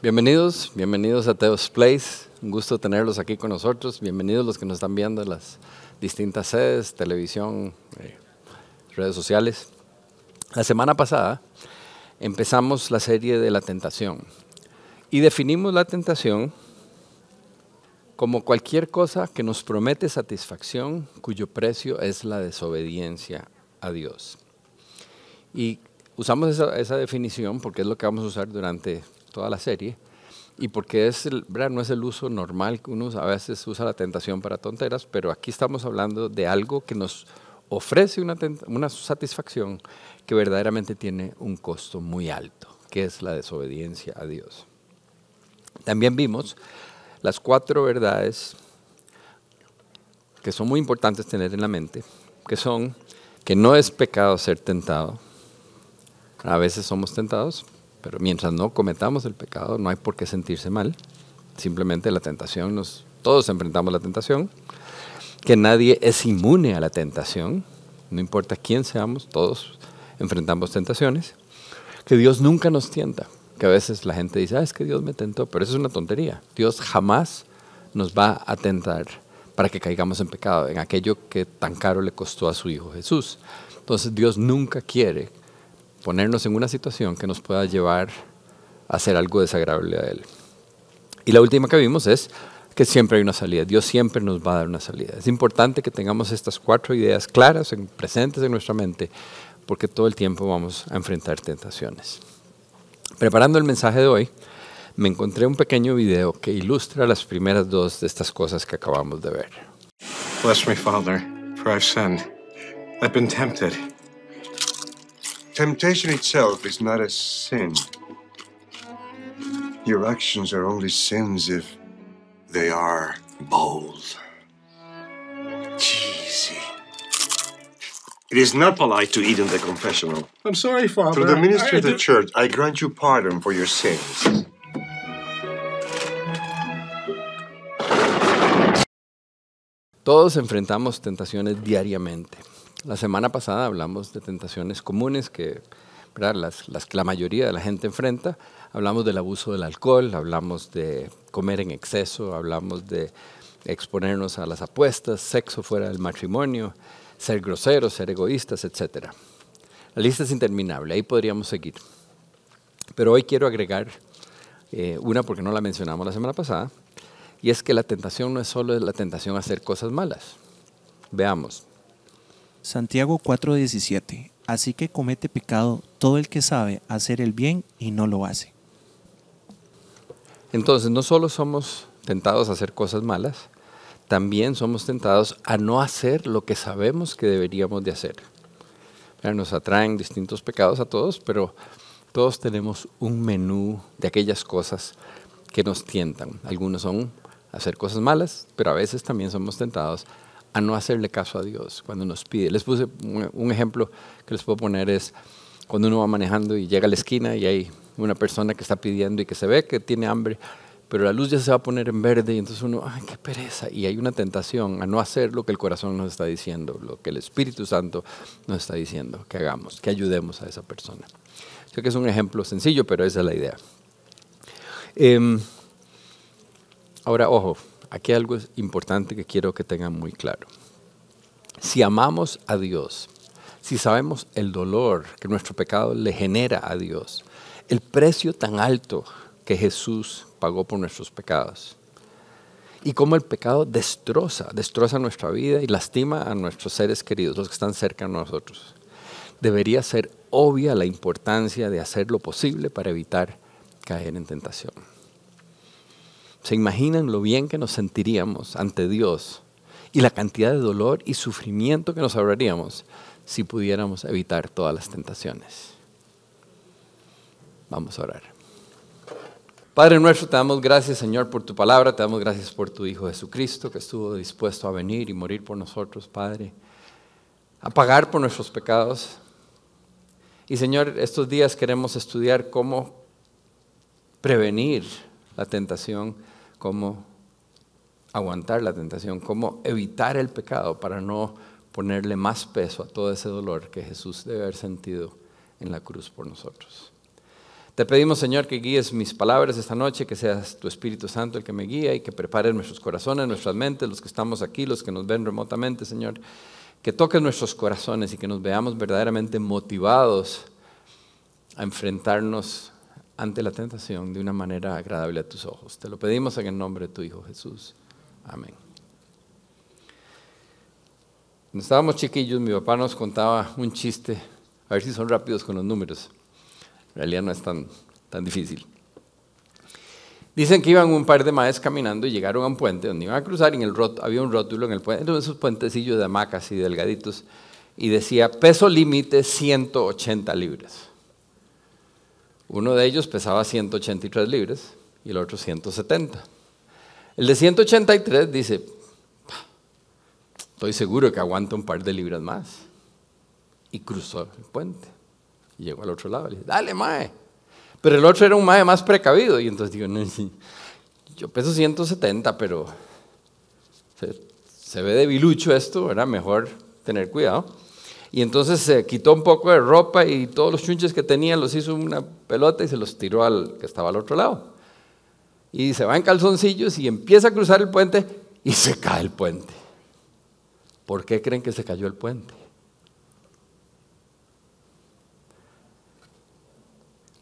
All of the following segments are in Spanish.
Bienvenidos a Teos Place. Un gusto tenerlos aquí con nosotros. Bienvenidos los que nos están viendo en las distintas sedes, televisión, redes sociales. La semana pasada empezamos la serie de la tentación y definimos la tentación como cualquier cosa que nos promete satisfacción cuyo precio es la desobediencia a Dios. Y usamos esa definición porque es lo que vamos a usar durante toda la serie y porque no es el uso normal que uno a veces usa la tentación para tonteras, pero aquí estamos hablando de algo que nos ofrece una satisfacción que verdaderamente tiene un costo muy alto, que es la desobediencia a Dios. También vimos las 4 verdades que son muy importantes tener en la mente, que son que no es pecado ser tentado. A veces somos tentados, pero mientras no cometamos el pecado, no hay por qué sentirse mal. Simplemente la tentación, todos enfrentamos la tentación. Que nadie es inmune a la tentación. No importa quién seamos, todos enfrentamos tentaciones. Que Dios nunca nos tienta. Que a veces la gente dice, es que Dios me tentó, pero eso es una tontería. Dios jamás nos va a tentar para que caigamos en pecado, en aquello que tan caro le costó a su Hijo Jesús. Entonces Dios nunca quiere ponernos en una situación que nos pueda llevar a hacer algo desagradable a Él. Y la última que vimos es que siempre hay una salida. Dios siempre nos va a dar una salida. Es importante que tengamos estas 4 ideas claras, presentes en nuestra mente, porque todo el tiempo vamos a enfrentar tentaciones. Preparando el mensaje de hoy, me encontré un pequeño video que ilustra las primeras 2 de estas cosas que acabamos de ver. Bless me, Father, for I've sinned. I've been tempted. Temptation itself is not a sin. Your actions are only sins if they are bold, cheesy. It is not polite to eat in the confessional. I'm sorry, Father. Through the ministry of the church, I grant you pardon for your sins. Todos enfrentamos tentaciones diariamente. La semana pasada hablamos de tentaciones comunes que la mayoría de la gente enfrenta. Hablamos del abuso del alcohol, hablamos de comer en exceso, hablamos de exponernos a las apuestas, sexo fuera del matrimonio, ser groseros, ser egoístas, etc. La lista es interminable, ahí podríamos seguir. Pero hoy quiero agregar una porque no la mencionamos la semana pasada, y es que la tentación no es solo la tentación a hacer cosas malas. Veamos. Santiago 4:17. Así que comete pecado todo el que sabe hacer el bien y no lo hace. Entonces, no solo somos tentados a hacer cosas malas, también somos tentados a no hacer lo que sabemos que deberíamos de hacer. Nos atraen distintos pecados a todos, pero todos tenemos un menú de aquellas cosas que nos tientan. Algunos son hacer cosas malas, pero a veces también somos tentados a no hacerle caso a Dios cuando nos pide. Les puse un ejemplo que les puedo poner es cuando uno va manejando y llega a la esquina y hay una persona que está pidiendo y que se ve que tiene hambre, pero la luz ya se va a poner en verde y entonces uno, ¡ay, qué pereza! Y hay una tentación a no hacer lo que el corazón nos está diciendo, lo que el Espíritu Santo nos está diciendo que hagamos, que ayudemos a esa persona. Sé que es un ejemplo sencillo, pero esa es la idea. Ahora, ojo, aquí hay algo importante que quiero que tengan muy claro. Si amamos a Dios, si sabemos el dolor que nuestro pecado le genera a Dios, el precio tan alto que Jesús pagó por nuestros pecados, y cómo el pecado destroza nuestra vida y lastima a nuestros seres queridos, los que están cerca de nosotros, debería ser obvia la importancia de hacer lo posible para evitar caer en tentación. ¿Se imaginan lo bien que nos sentiríamos ante Dios y la cantidad de dolor y sufrimiento que nos ahorraríamos si pudiéramos evitar todas las tentaciones? Vamos a orar. Padre nuestro, te damos gracias, Señor, por tu palabra, te damos gracias por tu Hijo Jesucristo, que estuvo dispuesto a venir y morir por nosotros, Padre, a pagar por nuestros pecados. Y Señor, estos días queremos estudiar cómo prevenir la tentación, cómo aguantar la tentación, cómo evitar el pecado para no ponerle más peso a todo ese dolor que Jesús debe haber sentido en la cruz por nosotros. Te pedimos, Señor, que guíes mis palabras esta noche, que seas tu Espíritu Santo el que me guía y que prepares nuestros corazones, nuestras mentes, los que estamos aquí, los que nos ven remotamente, Señor. Que toques nuestros corazones y que nos veamos verdaderamente motivados a enfrentarnos ante la tentación de una manera agradable a tus ojos. Te lo pedimos en el nombre de tu Hijo Jesús. Amén. Cuando estábamos chiquillos, mi papá nos contaba un chiste, a ver si son rápidos con los números. En realidad no es tan difícil. Dicen que iban un par de maes caminando y llegaron a un puente donde iban a cruzar y había un rótulo en el puente, eran esos puentecillos de hamacas y delgaditos, y decía, peso límite 180 libras. Uno de ellos pesaba 183 libras y el otro 170. El de 183 dice, estoy seguro que aguanta un par de libras más. Y cruzó el puente. Y llegó al otro lado y le dije, dale, mae. Pero el otro era un mae más precavido. Y entonces digo, no, yo peso 170, pero se ve debilucho esto, ¿verdad? Mejor tener cuidado. Y entonces se quitó un poco de ropa y todos los chunches que tenía los hizo una pelota y se los tiró al que estaba al otro lado. Y se va en calzoncillos y empieza a cruzar el puente y se cae el puente. ¿Por qué creen que se cayó el puente?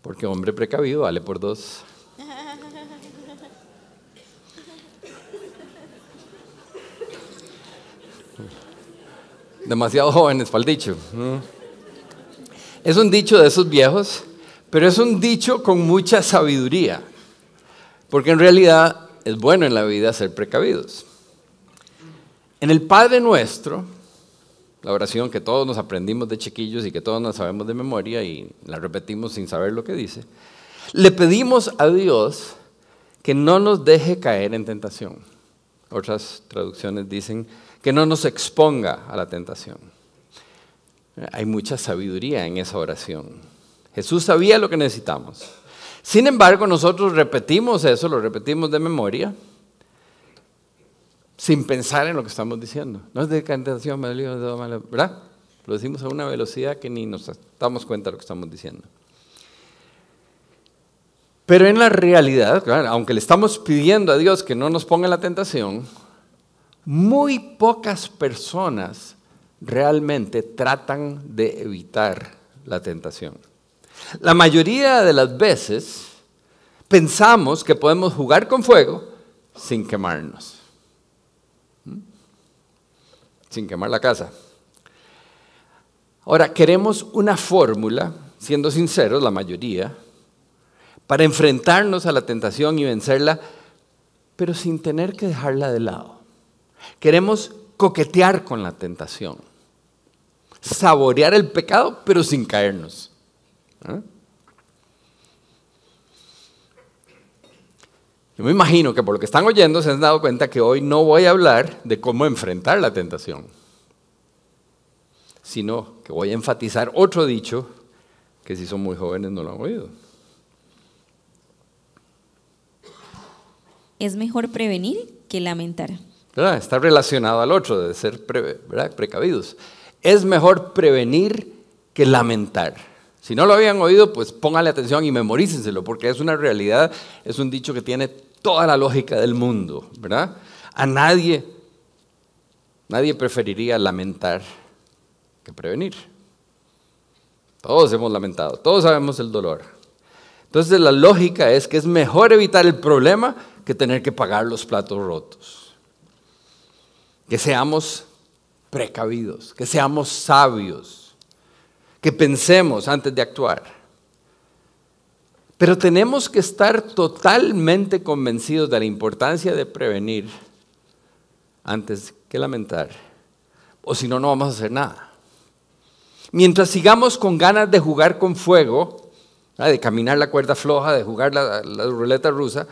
Porque hombre precavido vale por dos. Demasiado jóvenes para el dicho. Es un dicho de esos viejos, pero es un dicho con mucha sabiduría. Porque en realidad es bueno en la vida ser precavidos. En el Padre Nuestro, la oración que todos nos aprendimos de chiquillos y que todos nos sabemos de memoria y la repetimos sin saber lo que dice, le pedimos a Dios que no nos deje caer en tentación. Otras traducciones dicen que no nos exponga a la tentación. Hay mucha sabiduría en esa oración. Jesús sabía lo que necesitamos. Sin embargo, nosotros repetimos eso, lo repetimos de memoria, sin pensar en lo que estamos diciendo. No es de tentación, ¿verdad? Lo decimos a una velocidad que ni nos damos cuenta de lo que estamos diciendo. Pero en la realidad, aunque le estamos pidiendo a Dios que no nos ponga en la tentación, muy pocas personas realmente tratan de evitar la tentación. La mayoría de las veces pensamos que podemos jugar con fuego sin quemarnos. Sin quemar la casa. Ahora, queremos una fórmula, siendo sinceros, la mayoría, para enfrentarnos a la tentación y vencerla, pero sin tener que dejarla de lado. Queremos coquetear con la tentación, saborear el pecado, pero sin caernos. Yo me imagino que por lo que están oyendo se han dado cuenta que hoy no voy a hablar de cómo enfrentar la tentación, sino que voy a enfatizar otro dicho que si son muy jóvenes no lo han oído. Es mejor prevenir que lamentar. ¿Verdad? Está relacionado al otro de ser precavidos. Es mejor prevenir que lamentar. Si no lo habían oído, pues pónganle atención y memorícenselo, porque es una realidad, es un dicho que tiene toda la lógica del mundo, ¿verdad? A nadie preferiría lamentar que prevenir. Todos hemos lamentado, todos sabemos el dolor. Entonces la lógica es que es mejor evitar el problema que tener que pagar los platos rotos. Que seamos precavidos, que seamos sabios, que pensemos antes de actuar. Pero tenemos que estar totalmente convencidos de la importancia de prevenir antes que lamentar, o si no, no vamos a hacer nada. Mientras sigamos con ganas de jugar con fuego, de caminar la cuerda floja, de jugar la ruleta rusa,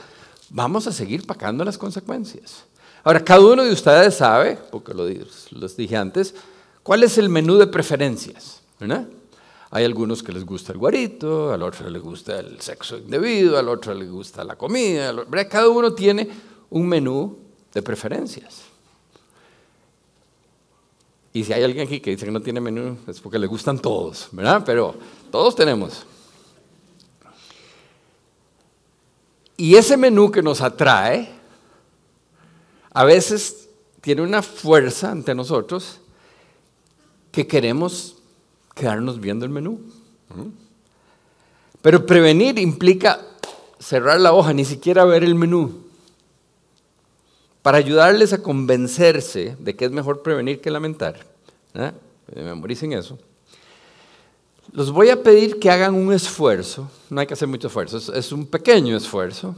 vamos a seguir pagando las consecuencias. Ahora, cada uno de ustedes sabe, porque los dije antes, cuál es el menú de preferencias, ¿verdad? Hay algunos que les gusta el guarito, al otro le gusta el sexo indebido, al otro le gusta la comida, ¿verdad? Cada uno tiene un menú de preferencias. Y si hay alguien aquí que dice que no tiene menú, es porque le gustan todos, ¿verdad? Pero todos tenemos. Y ese menú que nos atrae, a veces tiene una fuerza ante nosotros que queremos quedarnos viendo el menú. Pero prevenir implica cerrar la hoja, ni siquiera ver el menú. Para ayudarles a convencerse de que es mejor prevenir que lamentar, memoricen eso, los voy a pedir que hagan un esfuerzo, no hay que hacer mucho esfuerzo, es un pequeño esfuerzo,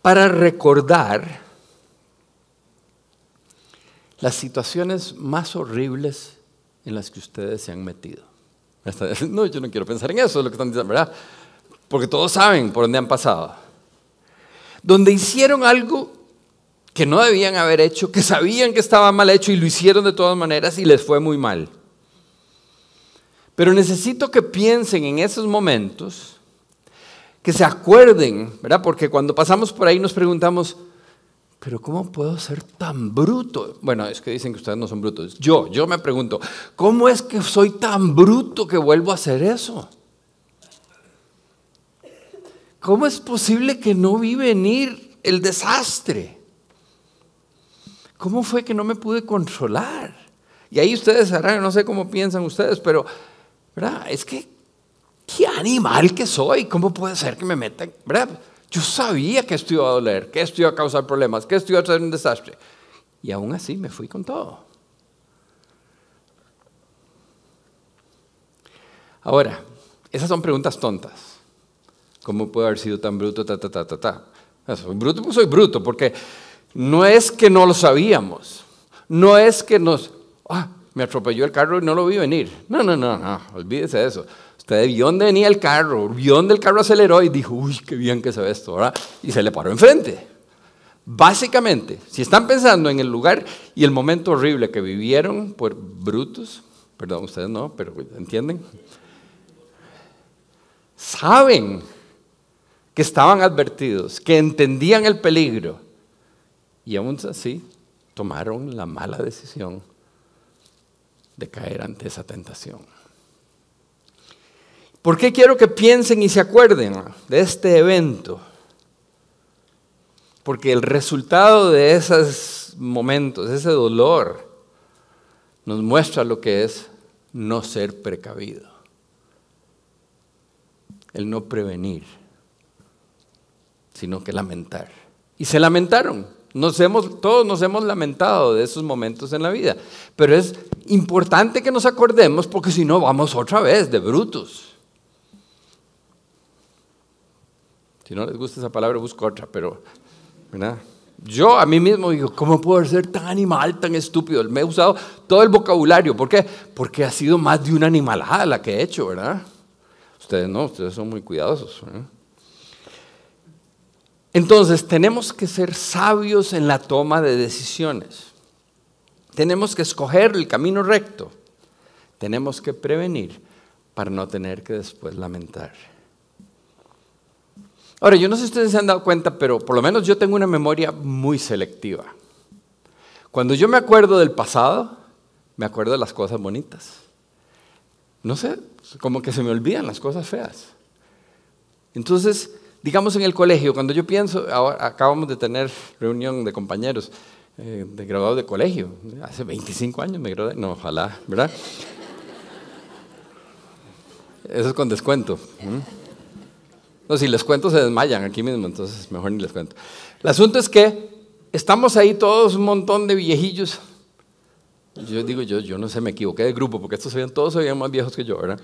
para recordar las situaciones más horribles en las que ustedes se han metido. No, yo no quiero pensar en eso, es lo que están diciendo, ¿verdad? Porque todos saben por dónde han pasado. Donde hicieron algo que no debían haber hecho, que sabían que estaba mal hecho y lo hicieron de todas maneras y les fue muy mal. Pero necesito que piensen en esos momentos, que se acuerden, ¿verdad? Porque cuando pasamos por ahí nos preguntamos, ¿pero cómo puedo ser tan bruto? Bueno, es que dicen que ustedes no son brutos. Yo me pregunto, ¿cómo es que soy tan bruto que vuelvo a hacer eso? ¿Cómo es posible que no vi venir el desastre? ¿Cómo fue que no me pude controlar? Y ahí ustedes harán, no sé cómo piensan ustedes, pero ¿verdad? Es que, ¿qué animal que soy? ¿Cómo puede ser que me metan? ¿Verdad? Yo sabía que esto iba a doler, que esto iba a causar problemas, que esto iba a ser un desastre. Y aún así me fui con todo. Ahora, esas son preguntas tontas. ¿Cómo puedo haber sido tan bruto? Soy bruto, pues soy bruto, porque no es que no lo sabíamos. No es que me atropelló el carro y no lo vi venir. No, olvídese de eso. Usted vio dónde venía el carro, vio dónde el carro aceleró y dijo, uy, qué bien que se ve esto, ¿verdad? Y se le paró enfrente. Básicamente, si están pensando en el lugar y el momento horrible que vivieron por brutos, perdón, ustedes no, pero ¿entienden? Saben que estaban advertidos, que entendían el peligro y aún así tomaron la mala decisión de caer ante esa tentación. ¿Por qué quiero que piensen y se acuerden de este evento? Porque el resultado de esos momentos, ese dolor, nos muestra lo que es no ser precavido, el no prevenir, sino que lamentar. Y se lamentaron. Todos nos hemos lamentado de esos momentos en la vida. Pero es importante que nos acordemos porque si no vamos otra vez de brutos. Si no les gusta esa palabra, busco otra, pero ¿verdad? Yo a mí mismo digo, ¿cómo puedo ser tan animal, tan estúpido? Me he usado todo el vocabulario. ¿Por qué? Porque ha sido más de una animalada la que he hecho, ¿verdad? Ustedes no, ustedes son muy cuidadosos, ¿verdad? Entonces, tenemos que ser sabios en la toma de decisiones. Tenemos que escoger el camino recto. Tenemos que prevenir para no tener que después lamentar. Ahora, yo no sé si ustedes se han dado cuenta, pero por lo menos yo tengo una memoria muy selectiva. Cuando yo me acuerdo del pasado, me acuerdo de las cosas bonitas. No sé, como que se me olvidan las cosas feas. Entonces, digamos en el colegio, cuando yo pienso, ahora acabamos de tener reunión de compañeros de graduados de colegio. Hace 25 años me gradué, no, ojalá, ¿verdad? Eso es con descuento. No, si les cuento se desmayan aquí mismo, entonces mejor ni les cuento. El asunto es que estamos ahí todos un montón de viejillos. Yo digo, yo no sé, me equivoqué de grupo, porque todos se veían más viejos que yo, ¿verdad?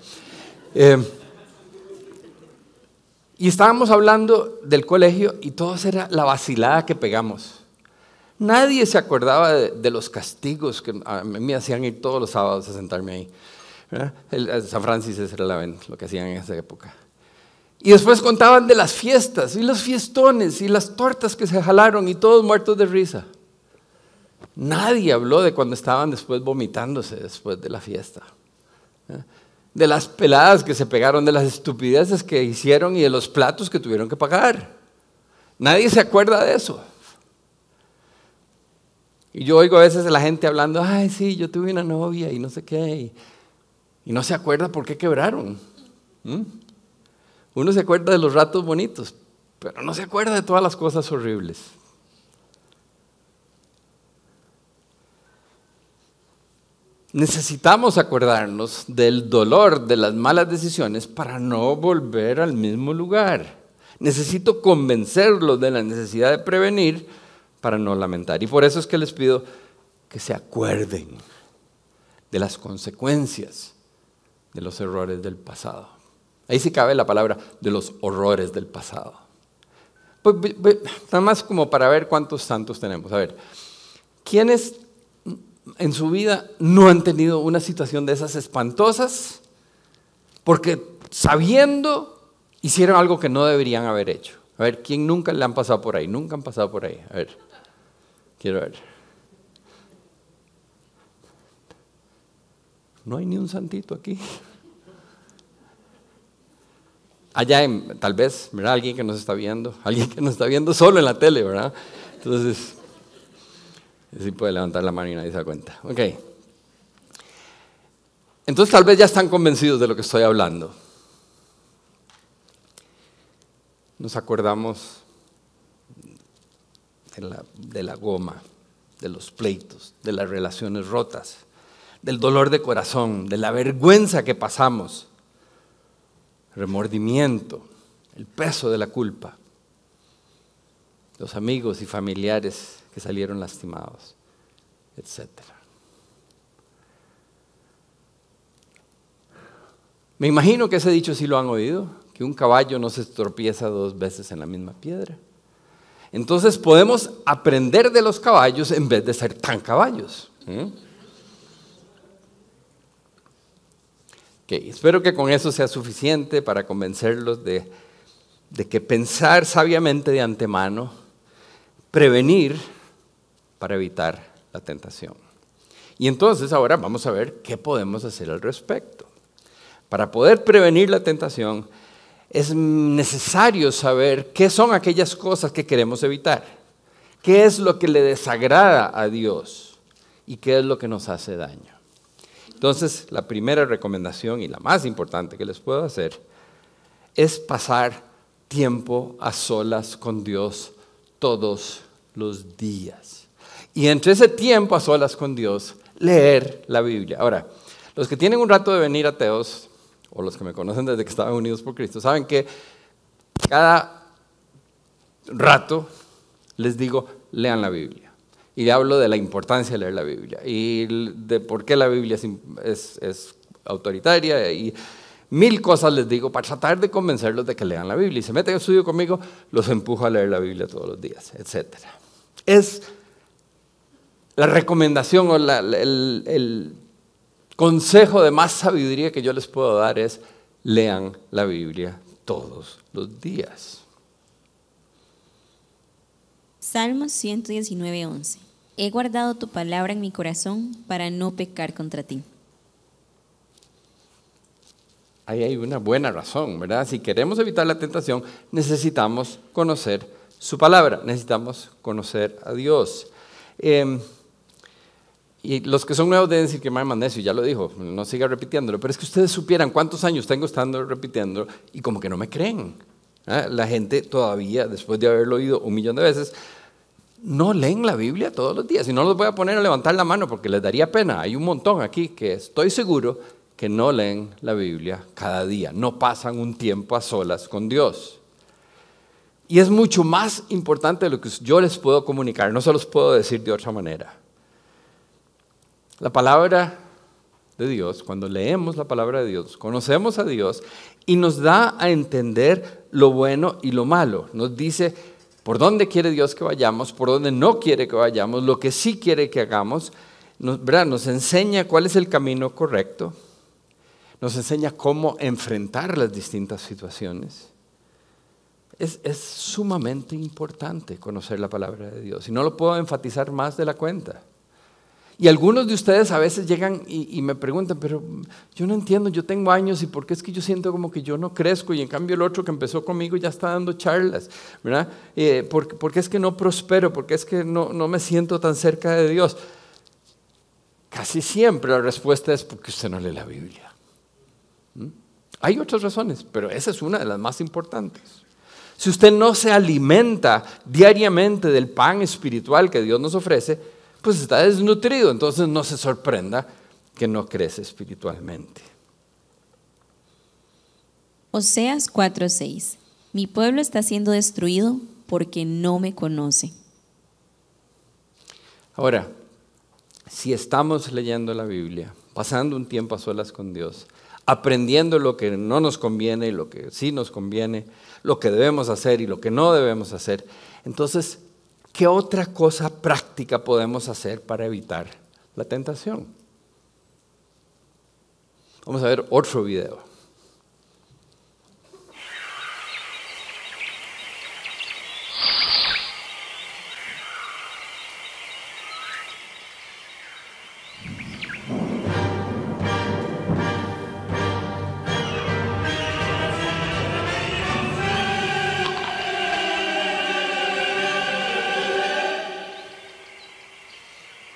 Y estábamos hablando del colegio y todo era la vacilada que pegamos. Nadie se acordaba de los castigos que a mí me hacían ir todos los sábados a sentarme ahí, ¿verdad? San Francis era lo que hacían en esa época. Y después contaban de las fiestas y los fiestones y las tortas que se jalaron y todos muertos de risa. Nadie habló de cuando estaban después vomitándose después de la fiesta, de las peladas que se pegaron, de las estupideces que hicieron y de los platos que tuvieron que pagar. Nadie se acuerda de eso. Y yo oigo a veces a la gente hablando, ay, sí, yo tuve una novia y no sé qué, y no se acuerda por qué quebraron. Uno se acuerda de los ratos bonitos, pero no se acuerda de todas las cosas horribles. Necesitamos acordarnos del dolor de las malas decisiones para no volver al mismo lugar. Necesito convencerlos de la necesidad de prevenir para no lamentar. Y por eso es que les pido que se acuerden de las consecuencias de los errores del pasado. Ahí sí cabe la palabra de los horrores del pasado. Pues, nada más como para ver cuántos santos tenemos. A ver, ¿quiénes en su vida no han tenido una situación de esas espantosas porque sabiendo hicieron algo que no deberían haber hecho? A ver, ¿quién nunca le han pasado por ahí? Nunca han pasado por ahí. A ver, quiero ver. No hay ni un santito aquí. Allá, tal vez, ¿verdad? Alguien que nos está viendo solo en la tele, ¿verdad? Entonces, sí puede levantar la mano y nadie se da cuenta. Ok. Entonces tal vez ya están convencidos de lo que estoy hablando. Nos acordamos de la goma, de los pleitos, de las relaciones rotas, del dolor de corazón, de la vergüenza que pasamos, remordimiento, el peso de la culpa, los amigos y familiares que salieron lastimados, etc. Me imagino que ese dicho sí lo han oído, que un caballo no se tropieza 2 veces en la misma piedra. Entonces podemos aprender de los caballos en vez de ser tan caballos. Okay, espero que con eso sea suficiente para convencerlos de que pensar sabiamente de antemano, prevenir para evitar la tentación. Y entonces ahora vamos a ver qué podemos hacer al respecto. Para poder prevenir la tentación es necesario saber qué son aquellas cosas que queremos evitar, qué es lo que le desagrada a Dios y qué es lo que nos hace daño. Entonces, la primera recomendación y la más importante que les puedo hacer es pasar tiempo a solas con Dios todos los días. Y entre ese tiempo a solas con Dios, leer la Biblia. Ahora, los que tienen un rato de venir ateos, o los que me conocen desde que estaban unidos por Cristo, saben que cada rato les digo, lean la Biblia. Y le hablo de la importancia de leer la Biblia y de por qué la Biblia es autoritaria y 1000 cosas les digo para tratar de convencerlos de que lean la Biblia. Y se meten en estudio conmigo, los empujo a leer la Biblia todos los días, etc. Es la recomendación o el consejo de más sabiduría que yo les puedo dar es lean la Biblia todos los días. Salmos 119:11. He guardado tu palabra en mi corazón para no pecar contra ti. Ahí hay una buena razón, ¿verdad? Si queremos evitar la tentación, necesitamos conocer su palabra, necesitamos conocer a Dios. Y los que son nuevos deben decir que más necio, ya lo dijo, no siga repitiéndolo, pero es que ustedes supieran cuántos años tengo estando repitiéndolo y como que no me creen. La gente todavía, después de haberlo oído 1.000.000 de veces, no leen la Biblia todos los días. Y no los voy a poner a levantar la mano porque les daría pena. Hay un montón aquí que estoy seguro que no leen la Biblia cada día. No pasan un tiempo a solas con Dios. Y es mucho más importante de lo que yo les puedo comunicar. No se los puedo decir de otra manera. La palabra de Dios, cuando leemos la palabra de Dios, conocemos a Dios y nos da a entender lo bueno y lo malo. Nos dice por dónde quiere Dios que vayamos, por dónde no quiere que vayamos, lo que sí quiere que hagamos. Nos enseña cuál es el camino correcto, nos enseña cómo enfrentar las distintas situaciones. Es sumamente importante conocer la palabra de Dios y no lo puedo enfatizar más de la cuenta. Y algunos de ustedes a veces llegan y me preguntan, pero yo no entiendo, yo tengo años y ¿por qué es que yo siento como que yo no crezco? Y en cambio el otro que empezó conmigo ya está dando charlas, ¿verdad? ¿Por qué es que no prospero? ¿Por qué es que no me siento tan cerca de Dios? Casi siempre la respuesta es porque usted no lee la Biblia. Hay otras razones, pero esa es una de las más importantes. Si usted no se alimenta diariamente del pan espiritual que Dios nos ofrece, pues está desnutrido. Entonces no se sorprenda que no crece espiritualmente. Oseas 4:6. Mi pueblo está siendo destruido porque no me conoce. Ahora, si estamos leyendo la Biblia, pasando un tiempo a solas con Dios, aprendiendo lo que no nos conviene y lo que sí nos conviene, lo que debemos hacer y lo que no debemos hacer, entonces, ¿qué otra cosa práctica podemos hacer para evitar la tentación? Vamos a ver otro video.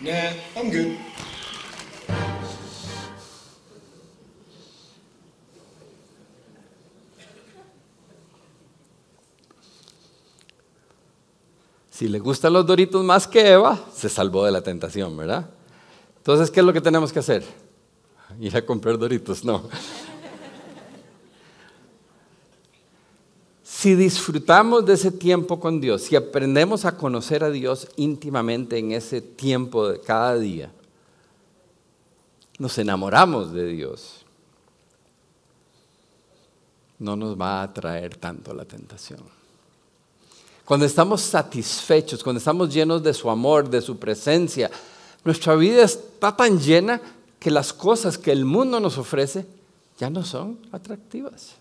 Nah, I'm good. Si le gustan los Doritos más que Eva, se salvó de la tentación, ¿verdad? Entonces, ¿qué es lo que tenemos que hacer? Ir a comprar Doritos, no. Si disfrutamos de ese tiempo con Dios, si aprendemos a conocer a Dios íntimamente en ese tiempo de cada día, nos enamoramos de Dios, no nos va a atraer tanto la tentación. Cuando estamos satisfechos, cuando estamos llenos de su amor, de su presencia, nuestra vida está tan llena que las cosas que el mundo nos ofrece ya no son atractivas.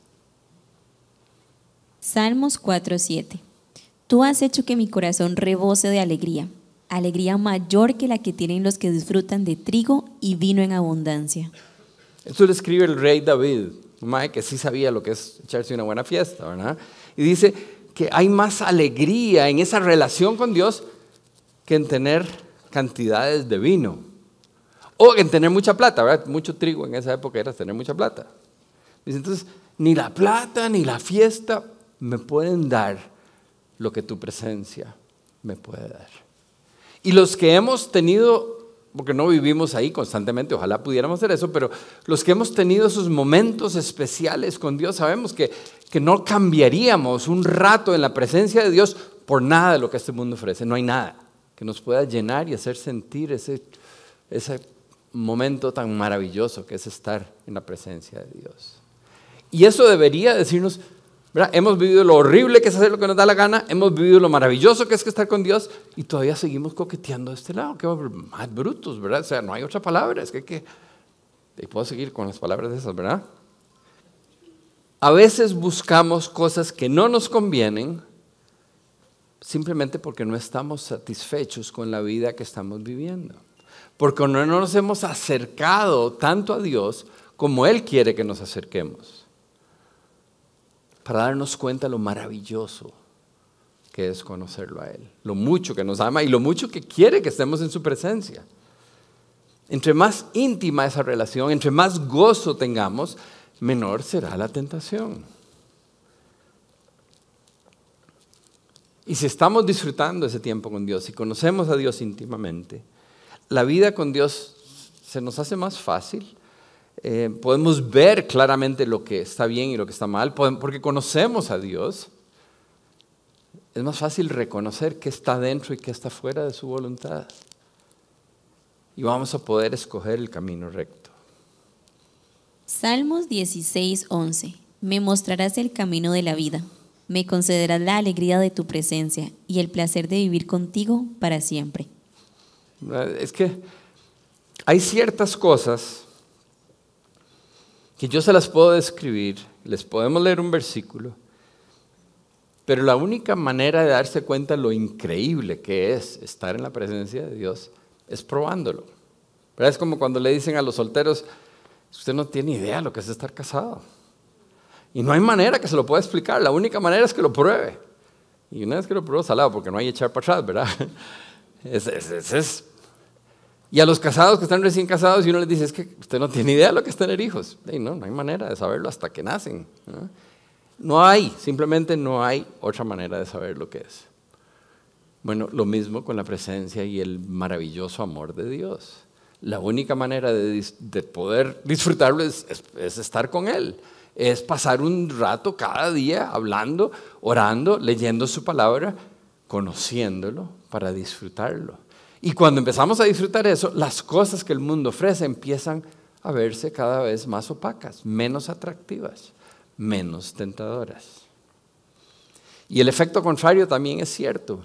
Salmos 4:7. Tú has hecho que mi corazón rebose de alegría, alegría mayor que la que tienen los que disfrutan de trigo y vino en abundancia. Esto lo escribe el rey David, un mae que sí sabía lo que es echarse una buena fiesta, ¿verdad? Y dice que hay más alegría en esa relación con Dios que en tener cantidades de vino. O en tener mucha plata, ¿verdad? Mucho trigo en esa época era tener mucha plata. Dice, entonces, ni la plata ni la fiesta me pueden dar lo que tu presencia me puede dar. Y los que hemos tenido, porque no vivimos ahí constantemente, ojalá pudiéramos hacer eso, pero los que hemos tenido esos momentos especiales con Dios, sabemos que no cambiaríamos un rato en la presencia de Dios por nada de lo que este mundo ofrece. No hay nada que nos pueda llenar y hacer sentir ese momento tan maravilloso que es estar en la presencia de Dios. Y eso debería decirnos, ¿verdad? Hemos vivido lo horrible que es hacer lo que nos da la gana, hemos vivido lo maravilloso que es estar con Dios y todavía seguimos coqueteando de este lado. Qué más brutos, ¿verdad? O sea, no hay otra palabra, es que y puedo seguir con las palabras de esas, ¿verdad? A veces buscamos cosas que no nos convienen simplemente porque no estamos satisfechos con la vida que estamos viviendo. Porque no nos hemos acercado tanto a Dios como Él quiere que nos acerquemos. Para darnos cuenta lo maravilloso que es conocerlo a Él. Lo mucho que nos ama y lo mucho que quiere que estemos en su presencia. Entre más íntima esa relación, entre más gozo tengamos, menor será la tentación. Y si estamos disfrutando ese tiempo con Dios y conocemos a Dios íntimamente, la vida con Dios se nos hace más fácil. Podemos ver claramente lo que está bien y lo que está mal, porque conocemos a Dios. Es más fácil reconocer qué está dentro y qué está fuera de su voluntad. Y vamos a poder escoger el camino recto. Salmos 16:11. Me mostrarás el camino de la vida. Me concederás la alegría de tu presencia y el placer de vivir contigo para siempre. Es que hay ciertas cosas que yo se las puedo describir, les podemos leer un versículo, pero la única manera de darse cuenta lo increíble que es estar en la presencia de Dios es probándolo. Pero es como cuando le dicen a los solteros, usted no tiene idea de lo que es estar casado. Y no hay manera que se lo pueda explicar, la única manera es que lo pruebe. Y una vez que lo pruebo, salado, porque no hay echar para atrás, ¿verdad? Y a los casados que están recién casados, y uno les dice, es que usted no tiene idea de lo que es tener hijos. No hay manera de saberlo hasta que nacen, ¿no? Simplemente no hay otra manera de saber lo que es. Bueno, lo mismo con la presencia y el maravilloso amor de Dios. La única manera de poder disfrutarlo es estar con Él. Es pasar un rato cada día hablando, orando, leyendo su palabra, conociéndolo para disfrutarlo. Y cuando empezamos a disfrutar eso, las cosas que el mundo ofrece empiezan a verse cada vez más opacas, menos atractivas, menos tentadoras. Y el efecto contrario también es cierto.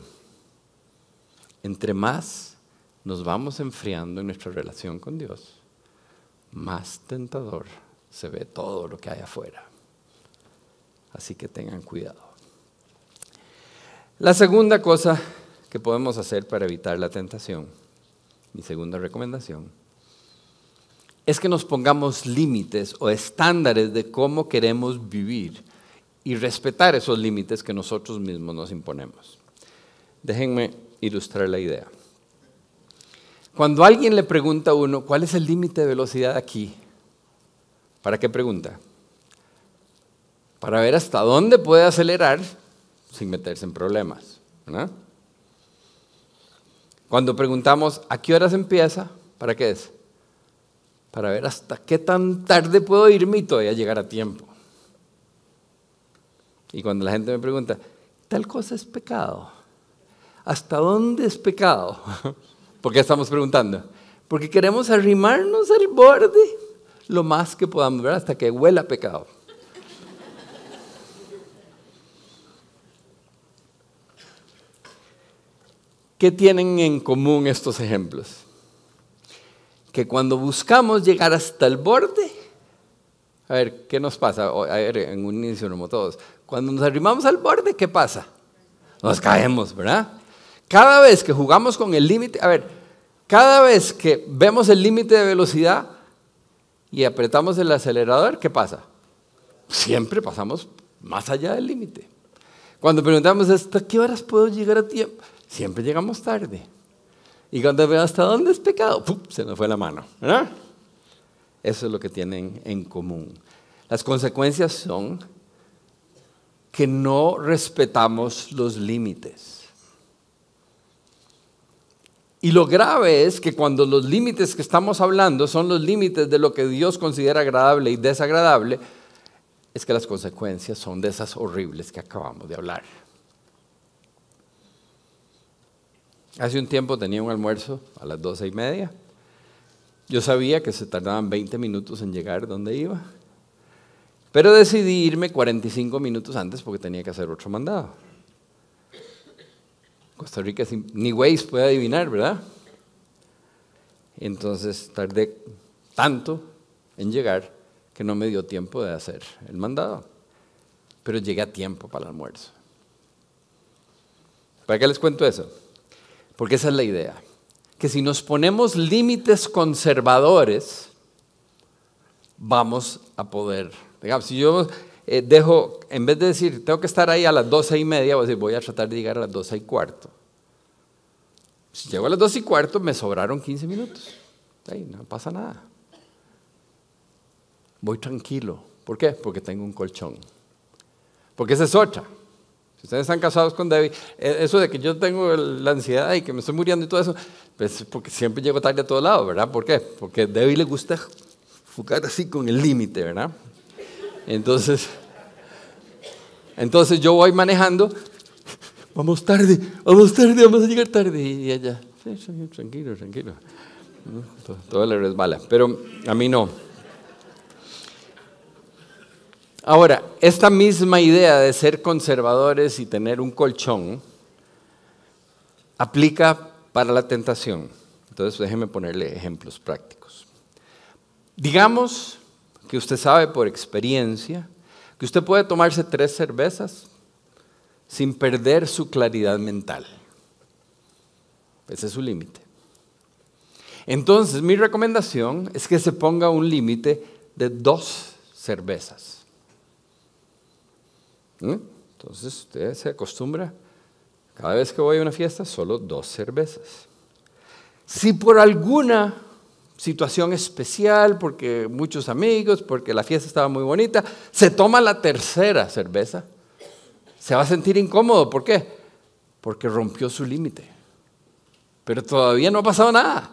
Entre más nos vamos enfriando en nuestra relación con Dios, más tentador se ve todo lo que hay afuera. Así que tengan cuidado. La segunda cosa que podemos hacer para evitar la tentación, mi segunda recomendación, es que nos pongamos límites o estándares de cómo queremos vivir y respetar esos límites que nosotros mismos nos imponemos. Déjenme ilustrar la idea. Cuando alguien le pregunta a uno, ¿cuál es el límite de velocidad aquí? ¿Para qué pregunta? Para ver hasta dónde puede acelerar sin meterse en problemas, ¿verdad? Cuando preguntamos, ¿a qué horas empieza? ¿Para qué es? Para ver hasta qué tan tarde puedo irme y todavía llegar a tiempo. Y cuando la gente me pregunta, ¿tal cosa es pecado? ¿Hasta dónde es pecado? ¿Por qué estamos preguntando? Porque queremos arrimarnos al borde lo más que podamos, ¿verdad? Hasta que huela a pecado. ¿Qué tienen en común estos ejemplos? Que cuando buscamos llegar hasta el borde, a ver, ¿qué nos pasa? A ver, en un inicio, como todos. Cuando nos arrimamos al borde, ¿qué pasa? Nos caemos, ¿verdad? Cada vez que jugamos con el límite, cada vez que vemos el límite de velocidad y apretamos el acelerador, ¿qué pasa? Siempre pasamos más allá del límite. Cuando preguntamos, ¿hasta qué horas puedo llegar a tiempo? Siempre llegamos tarde. Y cuando veo hasta dónde es pecado, ¡pum!, se nos fue la mano, ¿verdad? Eso es lo que tienen en común. Las consecuencias son que no respetamos los límites. Y lo grave es que cuando los límites que estamos hablando son los límites de lo que Dios considera agradable y desagradable, es que las consecuencias son de esas horribles que acabamos de hablar. Hace un tiempo tenía un almuerzo a las 12:30. Yo sabía que se tardaban 20 minutos en llegar donde iba, pero decidí irme 45 minutos antes porque tenía que hacer otro mandado. Costa Rica ni Waze puede adivinar, ¿verdad? Entonces tardé tanto en llegar que no me dio tiempo de hacer el mandado. Pero llegué a tiempo para el almuerzo. ¿Para qué les cuento eso? Porque esa es la idea. Que si nos ponemos límites conservadores, vamos a poder. Digamos, si yo dejo, en vez de decir, tengo que estar ahí a las 12:30, voy a decir, voy a tratar de llegar a las 12:15. Si llego a las 12:15, me sobraron 15 minutos. Ahí no pasa nada. Voy tranquilo. ¿Por qué? Porque tengo un colchón. Porque esa es otra. Si ustedes están casados con Debbie, eso de que yo tengo la ansiedad y que me estoy muriendo y todo eso, pues porque siempre llego tarde a todos lados, ¿verdad? ¿Por qué? Porque a Debbie le gusta jugar así con el límite, ¿verdad? Entonces yo voy manejando, vamos tarde, vamos a llegar tarde. Y ella, sí, tranquilo. Todo le resbala, pero a mí no. Ahora, esta misma idea de ser conservadores y tener un colchón aplica para la tentación. Entonces, déjeme ponerle ejemplos prácticos. Digamos que usted sabe por experiencia que usted puede tomarse 3 cervezas sin perder su claridad mental. Ese es su límite. Entonces, mi recomendación es que se ponga un límite de 2 cervezas. Entonces, usted se acostumbra, cada vez que voy a una fiesta, solo 2 cervezas. Si situación especial, porque muchos amigos, porque la fiesta estaba muy bonita, se toma la tercera cerveza, se va a sentir incómodo. ¿Por qué? Porque rompió su límite. Pero todavía no ha pasado nada,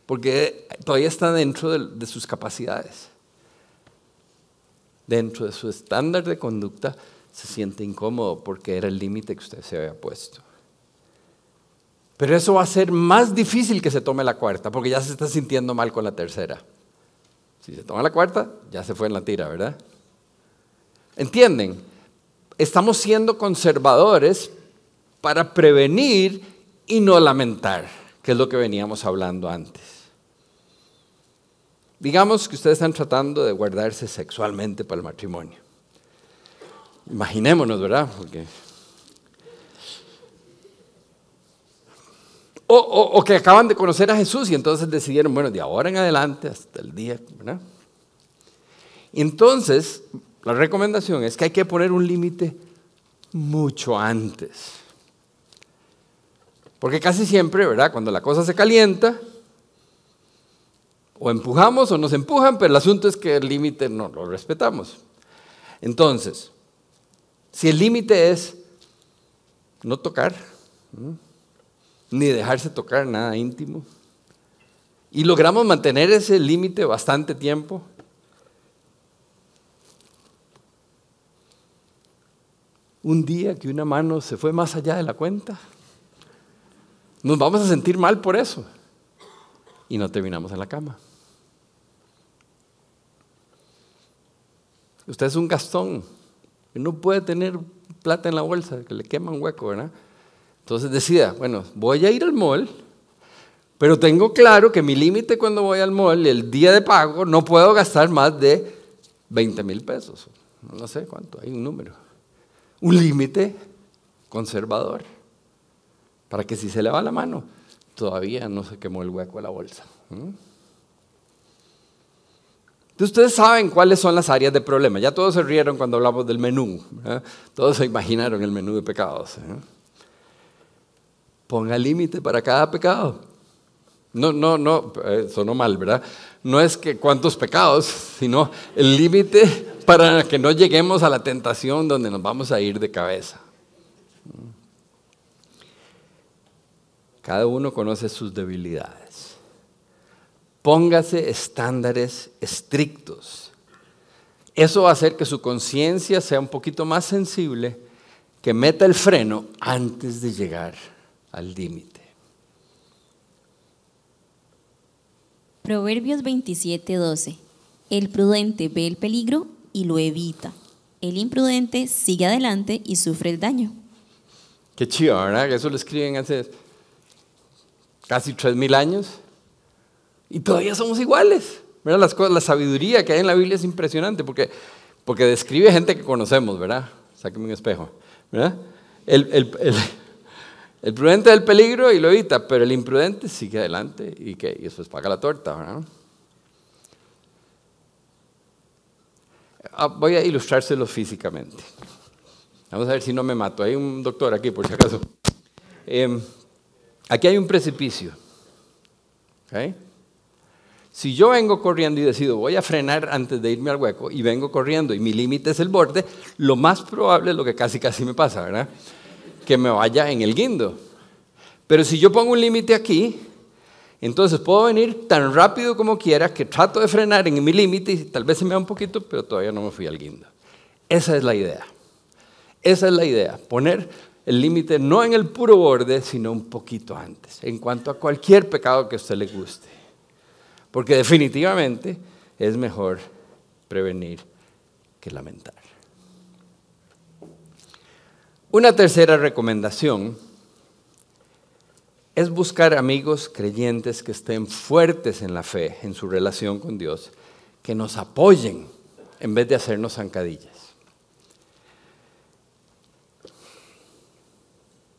porque todavía está dentro de sus capacidades. Dentro de su estándar de conducta se siente incómodo porque era el límite que usted se había puesto. Pero eso va a ser más difícil que se tome la cuarta, porque ya se está sintiendo mal con la tercera. Si se toma la cuarta, ya se fue en la tira, ¿verdad? ¿Entienden? Estamos siendo conservadores para prevenir y no lamentar, que es lo que veníamos hablando antes. Digamos que ustedes están tratando de guardarse sexualmente para el matrimonio. Imaginémonos, ¿verdad? Porque O que acaban de conocer a Jesús y entonces decidieron, bueno, de ahora en adelante hasta el día, ¿verdad? Y entonces, la recomendación es que hay que poner un límite mucho antes. Porque casi siempre, ¿verdad? Cuando la cosa se calienta, o empujamos o nos empujan, pero el asunto es que el límite no lo respetamos. Entonces, si el límite es no tocar, ni dejarse tocar nada íntimo, y logramos mantener ese límite bastante tiempo, un día que una mano se fue más allá de la cuenta, nos vamos a sentir mal por eso y no terminamos en la cama. Usted es un gastón y no puede tener plata en la bolsa, que le quema un hueco, ¿verdad? Entonces decida, bueno, voy a ir al mall, pero tengo claro que mi límite cuando voy al mall, el día de pago, no puedo gastar más de 20,000 pesos. No sé cuánto, hay un número. Un límite conservador, para que si se le va la mano, todavía no se quemó el hueco de la bolsa. Entonces ustedes saben cuáles son las áreas de problema. Ya todos se rieron cuando hablamos del menú, ¿verdad? Todos se imaginaron el menú de pecados. Ponga límite para cada pecado. No, sonó mal, ¿verdad? No es que cuántos pecados, sino el límite para que no lleguemos a la tentación donde nos vamos a ir de cabeza. Cada uno conoce sus debilidades. Póngase estándares estrictos. Eso va a hacer que su conciencia sea un poquito más sensible, que meta el freno antes de llegar al límite. Proverbios 27:12. El prudente ve el peligro y lo evita. El imprudente sigue adelante y sufre el daño. Qué chido, ¿verdad? Que eso lo escriben hace casi 3,000 años y todavía somos iguales. ¿Verdad? La sabiduría que hay en la Biblia es impresionante porque describe gente que conocemos, ¿verdad? Sáqueme un espejo, ¿verdad? El prudente ve el peligro y lo evita, pero el imprudente sigue adelante y después paga la torta, ¿verdad? Voy a ilustrárselo físicamente. Vamos a ver si no me mato. Hay un doctor aquí, por si acaso. Aquí hay un precipicio. ¿Okay? Si yo vengo corriendo y decido voy a frenar antes de irme al hueco y vengo corriendo y mi límite es el borde, lo más probable es lo que casi me pasa, ¿verdad? Que me vaya en el guindo. Pero si yo pongo un límite aquí, entonces puedo venir tan rápido como quiera que trato de frenar en mi límite y tal vez se me va un poquito, pero todavía no me fui al guindo. Esa es la idea. Esa es la idea. Poner el límite no en el puro borde, sino un poquito antes, en cuanto a cualquier pecado que a usted le guste. Porque definitivamente es mejor prevenir que lamentar. Una tercera recomendación es buscar amigos creyentes que estén fuertes en la fe, en su relación con Dios, que nos apoyen en vez de hacernos zancadillas.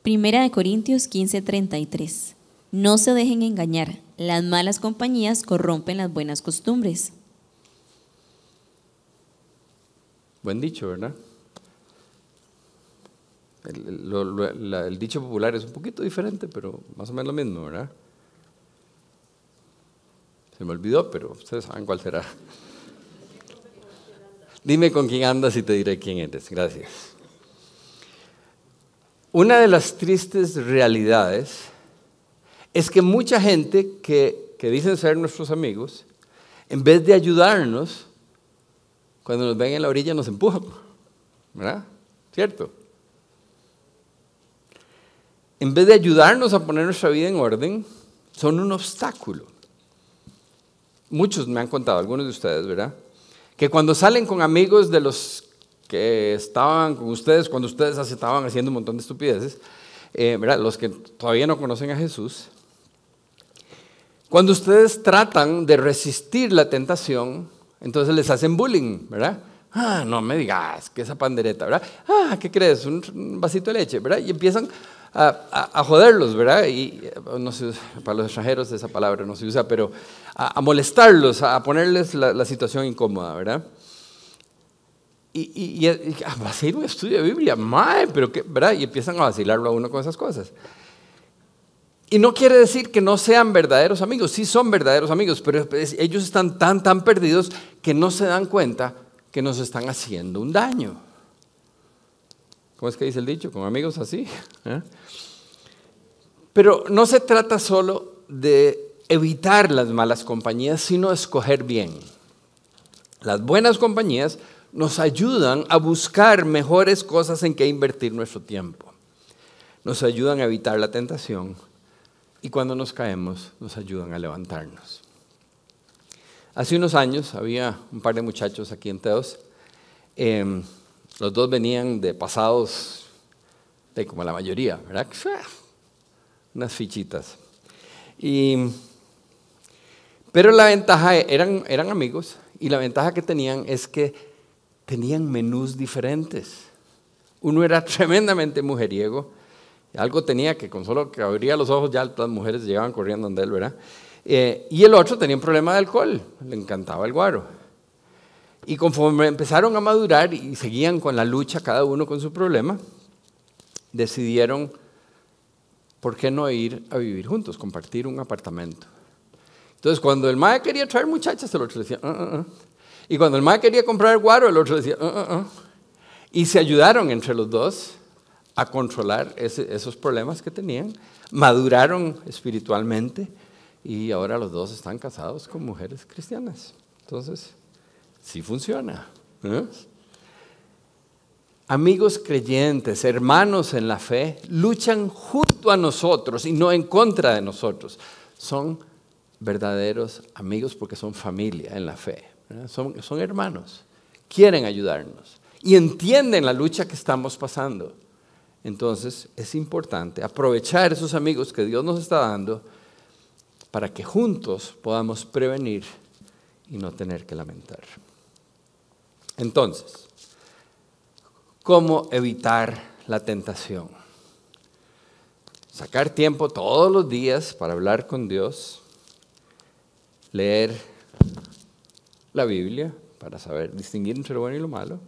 Primera de Corintios 15:33. No se dejen engañar, las malas compañías corrompen las buenas costumbres. Buen dicho, ¿verdad? El dicho popular es un poquito diferente, pero más o menos lo mismo, ¿verdad? Se me olvidó, pero ustedes saben cuál será. Dime con quién andas y te diré quién eres. Gracias. Una de las tristes realidades es que mucha gente que dicen ser nuestros amigos, en vez de ayudarnos, cuando nos ven en la orilla nos empujan, ¿verdad? ¿Cierto? En vez de ayudarnos a poner nuestra vida en orden, son un obstáculo. Muchos me han contado, algunos de ustedes, ¿verdad? Que cuando salen con amigos de los que estaban con ustedes, cuando ustedes estaban haciendo un montón de estupideces, ¿verdad? Los que todavía no conocen a Jesús, cuando ustedes tratan de resistir la tentación, entonces les hacen bullying, ¿verdad? No me digas que esa pandereta, ¿verdad? ¿Qué crees? Un vasito de leche, ¿verdad? Y empiezan a joderlos, ¿verdad? Y no sé, para los extranjeros esa palabra no se usa, pero a molestarlos, a ponerles la situación incómoda, ¿verdad? Y va a ser un estudio de Biblia, mae, pero qué, ¿verdad? Y empiezan a vacilarlo a uno con esas cosas. Y no quiere decir que no sean verdaderos amigos, sí son verdaderos amigos, pero ellos están tan perdidos que no se dan cuenta que nos están haciendo un daño. ¿Cómo es que dice el dicho? Con amigos así. Pero no se trata solo de evitar las malas compañías, sino escoger bien. Las buenas compañías nos ayudan a buscar mejores cosas en que invertir nuestro tiempo. Nos ayudan a evitar la tentación y cuando nos caemos nos ayudan a levantarnos. Hace unos años había un par de muchachos aquí en Teos. Los dos venían de pasados, como la mayoría, ¿verdad? Unas fichitas. Pero la ventaja, eran amigos, y la ventaja que tenían es que tenían menús diferentes. Uno era tremendamente mujeriego, algo tenía que con solo que abría los ojos ya las mujeres llegaban corriendo donde él, ¿verdad? Y el otro tenía un problema de alcohol, le encantaba el guaro. Y conforme empezaron a madurar y seguían con la lucha cada uno con su problema, decidieron, ¿por qué no ir a vivir juntos, compartir un apartamento? Entonces, cuando el mae quería traer muchachas, el otro decía, Y cuando el mae quería comprar guaro, el otro decía, Y se ayudaron entre los dos a controlar esos problemas que tenían, maduraron espiritualmente y ahora los dos están casados con mujeres cristianas. Entonces, sí funciona. Amigos creyentes, hermanos en la fe, luchan junto a nosotros y no en contra de nosotros. Son verdaderos amigos porque son familia en la fe. Son hermanos, quieren ayudarnos y entienden la lucha que estamos pasando. Entonces es importante aprovechar esos amigos que Dios nos está dando para que juntos podamos prevenir y no tener que lamentar. Entonces, ¿cómo evitar la tentación? Sacar tiempo todos los días para hablar con Dios, leer la Biblia para saber distinguir entre lo bueno y lo malo,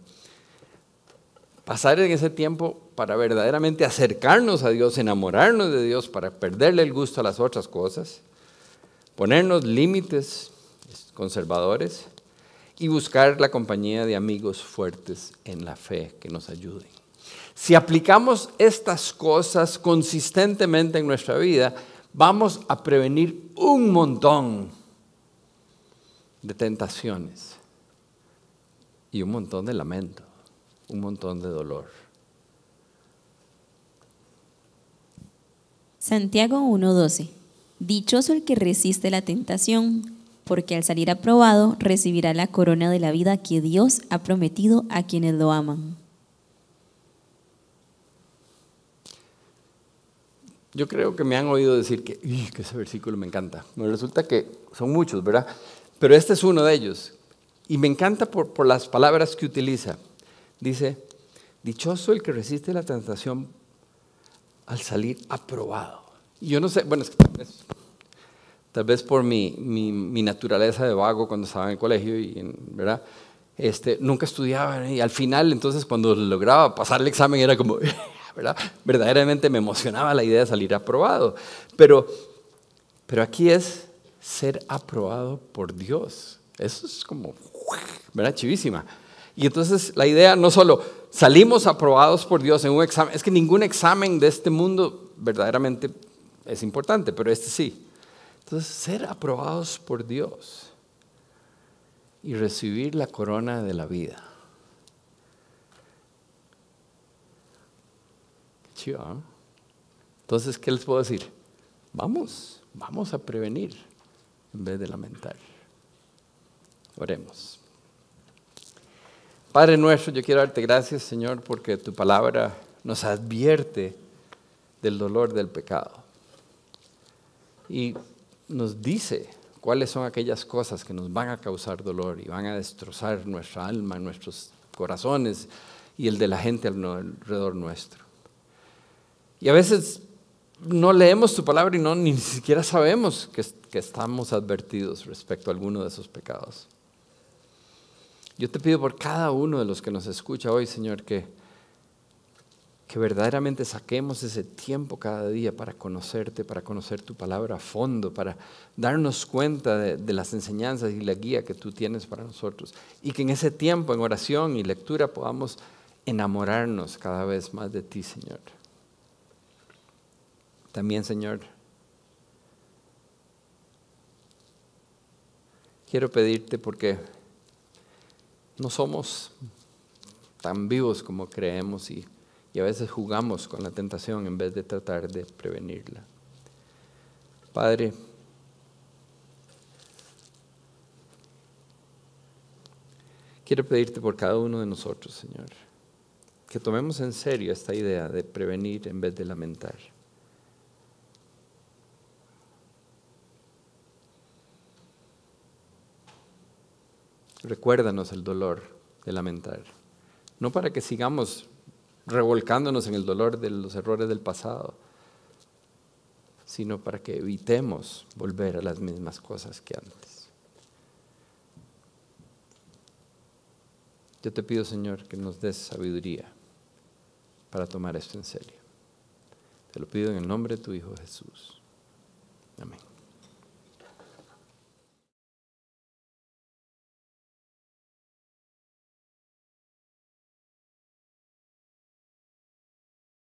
pasar en ese tiempo para verdaderamente acercarnos a Dios, enamorarnos de Dios, para perderle el gusto a las otras cosas, ponernos límites conservadores y buscar la compañía de amigos fuertes en la fe que nos ayuden. Si aplicamos estas cosas consistentemente en nuestra vida, vamos a prevenir un montón de tentaciones y un montón de lamento, un montón de dolor. Santiago 1:12. Dichoso el que resiste la tentación, porque al salir aprobado recibirá la corona de la vida que Dios ha prometido a quienes lo aman. Yo creo que me han oído decir que ese versículo me encanta. Me resulta que son muchos, ¿verdad? Pero este es uno de ellos. Y me encanta por las palabras que utiliza. Dice, dichoso el que resiste la tentación al salir aprobado. Y yo no sé, bueno, es que tal vez por mi naturaleza de vago cuando estaba en el colegio, ¿verdad? Nunca estudiaba, y al final, entonces, cuando lograba pasar el examen, era como, ¿verdad? Verdaderamente me emocionaba la idea de salir aprobado. Pero aquí es, ser aprobado por Dios. Eso es como, ¿verdad? Chivísima. Y entonces la idea no solo salimos aprobados por Dios en un examen, es que ningún examen de este mundo verdaderamente es importante, pero este sí. Entonces, ser aprobados por Dios y recibir la corona de la vida. Qué chido, ¿eh? Entonces, ¿qué les puedo decir? Vamos a prevenir en vez de lamentar. Oremos. Padre nuestro, yo quiero darte gracias, Señor, porque tu palabra nos advierte del dolor del pecado. Y nos dice cuáles son aquellas cosas que nos van a causar dolor y van a destrozar nuestra alma, nuestros corazones y el de la gente alrededor nuestro. Y a veces no leemos tu palabra y ni siquiera sabemos que estamos advertidos respecto a alguno de esos pecados. Yo te pido por cada uno de los que nos escucha hoy, Señor, que verdaderamente saquemos ese tiempo cada día para conocerte, para conocer tu palabra a fondo, para darnos cuenta de las enseñanzas y la guía que tú tienes para nosotros. Y que en ese tiempo, en oración y lectura, podamos enamorarnos cada vez más de ti, Señor. También, Señor, quiero pedirte porque no somos tan vivos como creemos y a veces jugamos con la tentación en vez de tratar de prevenirla. Padre, quiero pedirte por cada uno de nosotros, Señor, que tomemos en serio esta idea de prevenir en vez de lamentar. Recuérdanos el dolor de lamentar, no para que sigamos revolcándonos en el dolor de los errores del pasado, sino para que evitemos volver a las mismas cosas que antes. Yo te pido, Señor, que nos des sabiduría para tomar esto en serio. Te lo pido en el nombre de tu Hijo Jesús. Amén.